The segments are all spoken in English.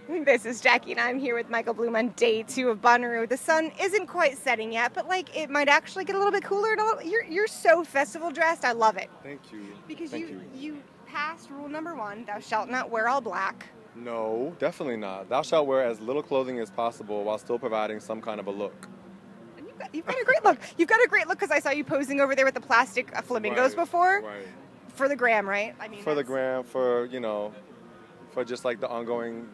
This is Jackie, and I'm here with Michael Blume on day 2 of Bonnaroo. The sun isn't quite setting yet, but like it might actually get a little bit cooler. And you're so festival dressed. I love it. Thank you. Because Thank you passed rule number 1: thou shalt not wear all black. No, definitely not. Thou shalt wear as little clothing as possible while still providing some kind of a look. And you've got a great look. You've got a great look because I saw you posing over there with the plastic flamingos before. Right. For the gram, right? I mean, for the gram, for for just like the ongoing,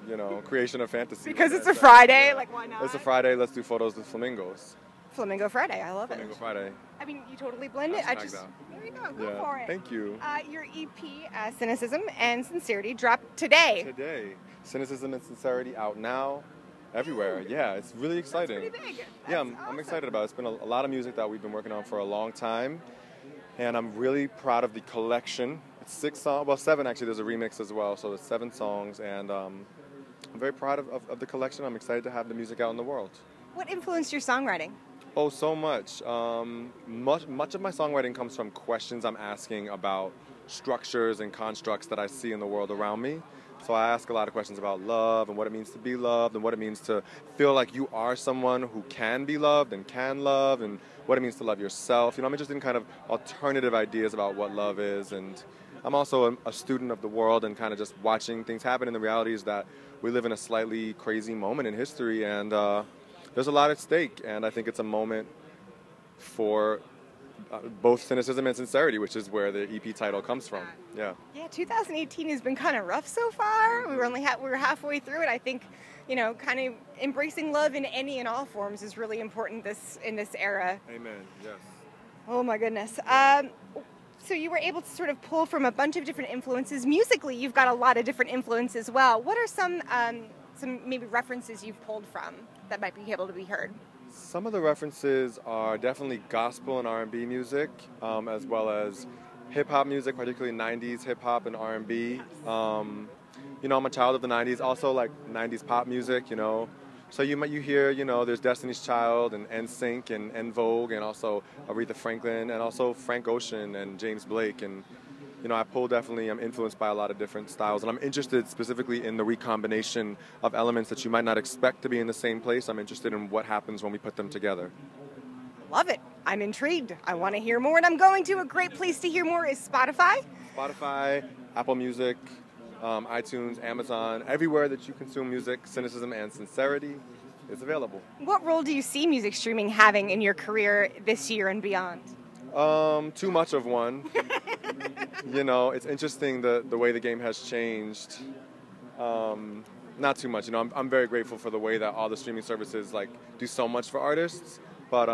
creation of fantasy. Because it's a Friday, yeah. like why not? It's a Friday. Let's do photos with flamingos. Flamingo Friday, I love Flamingo it. Friday. I mean, you totally blend it. There you go, go for it. Thank you. Your EP, Cynicism and Sincerity, dropped today. Today, Cynicism and Sincerity out now, everywhere. Yeah, it's really exciting. That's pretty big. Yeah, That's I'm awesome. excited about it. It's been a lot of music that we've been working on for a long time, and I'm really proud of the collection. It's 6 songs, well 7 actually, there's a remix as well, so it's 7 songs, and I'm very proud of the collection. I'm excited to have the music out in the world. What influenced your songwriting? Oh, so much. Much of my songwriting comes from questions I'm asking about structures and constructs that I see in the world around me. So I ask a lot of questions about love and what it means to be loved and what it means to feel like you are someone who can be loved and can love and what it means to love yourself. I'm interested in kind of alternative ideas about what love is, and I'm also a student of the world and kind of just watching things happen, and the reality is that we live in a slightly crazy moment in history, and there's a lot at stake, and I think it's a moment for both cynicism and sincerity, which is where the EP title comes from. Yeah. Yeah, 2018 has been kind of rough so far. We were halfway through it. I think, kind of embracing love in any and all forms is really important in this era. Amen. Yes. Oh my goodness. So you were able to sort of pull from a bunch of different influences. Musically, you've got a lot of different influences as well. What are some maybe references you've pulled from that might be able to be heard? Some of the references are definitely gospel and R&B music, as well as hip-hop music, particularly 90s hip-hop and R&B. I'm a child of the 90s, also like 90s pop music, So you hear, there's Destiny's Child and NSYNC and En Vogue and also Aretha Franklin and also Frank Ocean and James Blake. And, I'm influenced by a lot of different styles. And I'm interested specifically in the recombination of elements that you might not expect to be in the same place. I'm interested in what happens when we put them together. Love it. I'm intrigued. I want to hear more, and I'm going to. A great place to hear more is Spotify. Spotify, Apple Music, iTunes, Amazon, everywhere that you consume music, Cynicism and Sincerity is available. What role do you see music streaming having in your career this year and beyond? Too much of one. It's interesting the way the game has changed. Not too much. I'm very grateful for the way that all the streaming services do so much for artists. But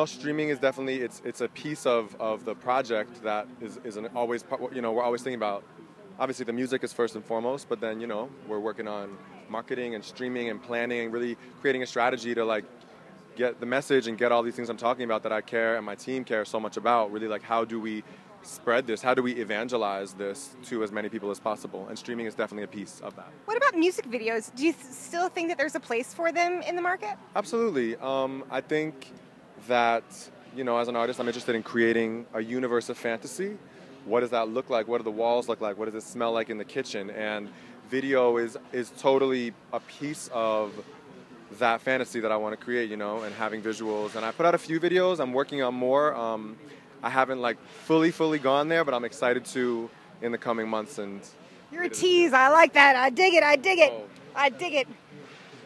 streaming is definitely it's a piece of the project that is always we're always thinking about. Obviously, the music is first and foremost, but then we're working on marketing and streaming and planning and really creating a strategy to get the message and get all these things I'm talking about that I care and my team care so much about. Really, how do we spread this? How do we evangelize this to as many people as possible? And streaming is definitely a piece of that. What about music videos? Do you still think that there's a place for them in the market? Absolutely. I think that, as an artist, I'm interested in creating a universe of fantasy. What does that look like? What do the walls look like? What does it smell like in the kitchen? And video is totally a piece of that fantasy that I want to create, and having visuals. And I put out a few videos. I'm working on more. I haven't fully gone there, but I'm excited to in the coming months. And you're a tease. I like that. I dig it. Oh. I dig it.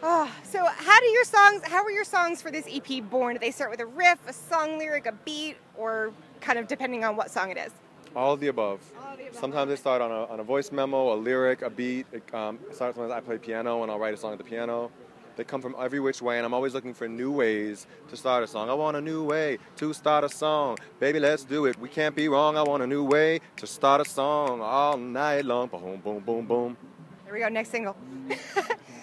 Oh, so how were your songs for this EP born? Do they start with a riff, a song lyric, a beat, or kind of depending on what song it is? All of the above. Sometimes they start on a voice memo, a lyric, a beat. It starts when I play piano and I'll write a song at the piano. They come from every which way, and I'm always looking for new ways to start a song. I want a new way to start a song. Baby, let's do it. We can't be wrong. I want a new way to start a song all night long. Boom, boom, boom, boom. Here we go, next single.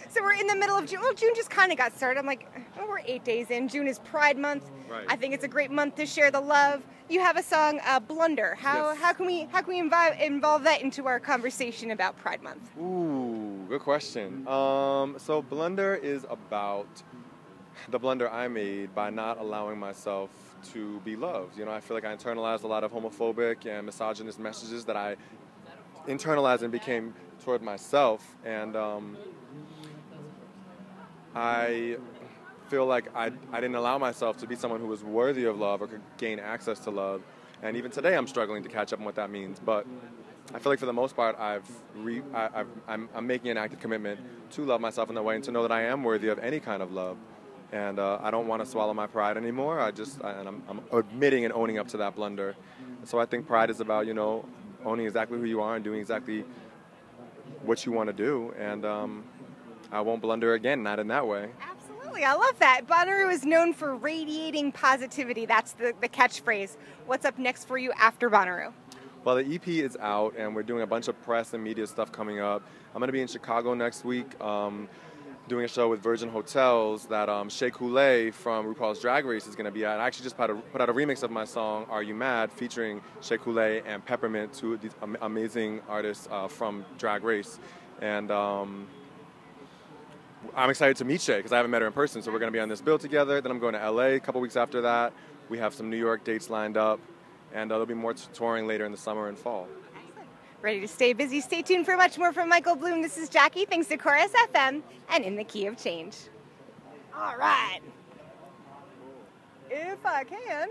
So we're in the middle of June. Well, June just kind of got started. I'm like, we're 8 days in. June is Pride Month. Right. I think it's a great month to share the love. You have a song, Blunder. Yes. How can we involve that into our conversation about Pride Month? Ooh, good question. So Blunder is about the blunder I made by not allowing myself to be loved. I feel like I internalized a lot of homophobic and misogynist messages that I internalized and became toward myself, and I feel like I didn't allow myself to be someone who was worthy of love or could gain access to love. And even today, I'm struggling to catch up on what that means. But I feel like for the most part, I'm making an active commitment to love myself in that way and to know that I am worthy of any kind of love. And I don't want to swallow my pride anymore. I'm admitting and owning up to that blunder. So I think pride is about, owning exactly who you are and doing exactly what you want to do. And I won't blunder again, not in that way. Absolutely, I love that. Bonnaroo is known for radiating positivity. That's the catchphrase. What's up next for you after Bonnaroo? Well, the EP is out, and we're doing a bunch of press and media stuff coming up. I'm going to be in Chicago next week doing a show with Virgin Hotels that Shea Coulee from RuPaul's Drag Race is going to be at. I actually just put out a remix of my song, Are You Mad?, featuring Shea Coulee and Peppermint, two of these amazing artists from Drag Race. And I'm excited to meet Shea because I haven't met her in person, so we're going to be on this bill together. Then I'm going to LA a couple weeks after that. We have some New York dates lined up, and there'll be more touring later in the summer and fall. Ready to stay busy? Stay tuned for much more from Michael Blume. This is Jackie, thanks to Chorus FM and In the Key of Change. All right. If I can.